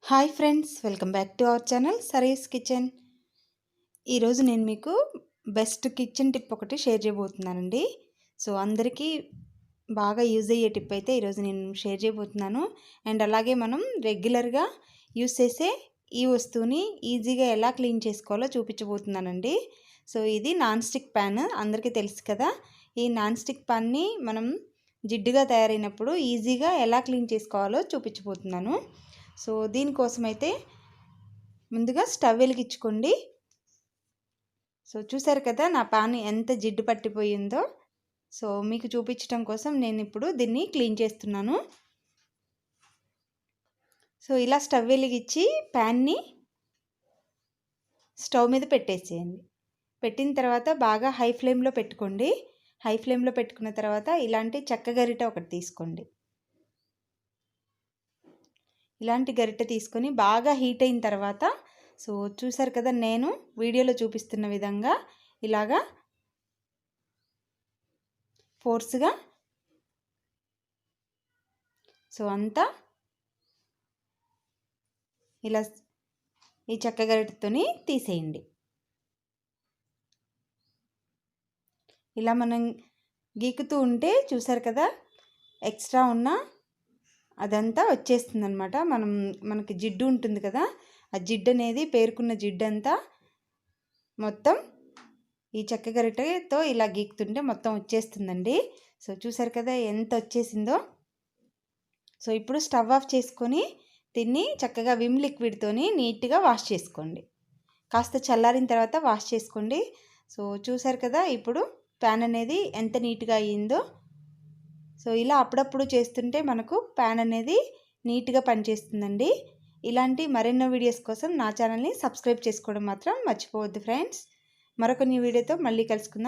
Hi friends, welcome back to our channel సరీస్ kitchen. ఈరోజు నేను మీకు బెస్ట్ కిచెన్ టిప్ ఒకటి షేర్ చేయబోతున్నానండి. సో అందరికీ బాగా యూజ్ అయ్యే టిప్ అయితే ఈరోజు నేను షేర్ చేయబోతున్నాను. అండ్ అలాగే మనం రెగ్యులర్గా యూజ్ చేసే ఈ వస్తువుని ఈజీగా ఎలా క్లీన్ చేసుకోవాలో చూపించబోతున్నానండి. సో ఇది నాన్ స్టిక్ ప్యాన్, అందరికీ తెలుసు కదా. ఈ నాన్ స్టిక్ ప్యాన్ని మనం జిడ్డుగా తయారైనప్పుడు ఈజీగా ఎలా క్లీన్ చేసుకోవాలో చూపించబోతున్నాను. సో దీనికోసం అయితే ముందుగా స్టవ్ వెలిగించుకోండి. సో చూసారు కదా నా పాన్ ఎంత జిడ్డు పట్టిపోయిందో. సో మీకు చూపించడం కోసం నేను ఇప్పుడు దీన్ని క్లీన్ చేస్తున్నాను. సో ఇలా స్టవ్ వెలిగించి ప్యాన్ని స్టవ్ మీద పెట్టేసేయండి. పెట్టిన తర్వాత బాగా హై ఫ్లేమ్లో పెట్టుకోండి. హై ఫ్లేమ్లో పెట్టుకున్న తర్వాత ఇలాంటి చెక్క గరిట ఒకటి తీసుకోండి. ఇలాంటి గరిటె తీసుకొని బాగా హీట్ అయిన తర్వాత సో చూసారు కదా, నేను వీడియోలో చూపిస్తున్న విధంగా ఇలాగా ఫోర్స్గా సో అంతా ఇలా ఈ చెక్క గరిటెతోని తీసేయండి. ఇలా మనం గీకుతూ ఉంటే చూసారు కదా, ఎక్స్ట్రా ఉన్న అదంతా వచ్చేస్తుంది అనమాట. మనకి జిడ్డు ఉంటుంది కదా, ఆ జిడ్డు అనేది పేరుకున్న జిడ్డు అంతా మొత్తం ఈ చెక్క గరిటెతో ఇలా గీకుతుంటే మొత్తం వచ్చేస్తుందండి. సో చూసారు కదా ఎంత వచ్చేసిందో. సో ఇప్పుడు స్టవ్ ఆఫ్ చేసుకొని దీన్ని చక్కగా విమ్ లిక్విడ్తోని నీట్గా వాష్ చేసుకోండి. కాస్త చల్లారిన తర్వాత వాష్ చేసుకోండి. సో చూసారు కదా ఇప్పుడు ప్యాన్ అనేది ఎంత నీట్గా అయ్యిందో. సో ఇలా అప్పుడప్పుడు చేస్తుంటే మనకు ప్యాన్ అనేది నీట్గా పనిచేస్తుందండి. ఇలాంటి మరెన్నో వీడియోస్ కోసం నా ఛానల్ని సబ్స్క్రైబ్ చేసుకోవడం మాత్రం మర్చిపోవద్దు ఫ్రెండ్స్. మరొక న్యూ వీడియోతో మళ్ళీ కలుసుకుందాం.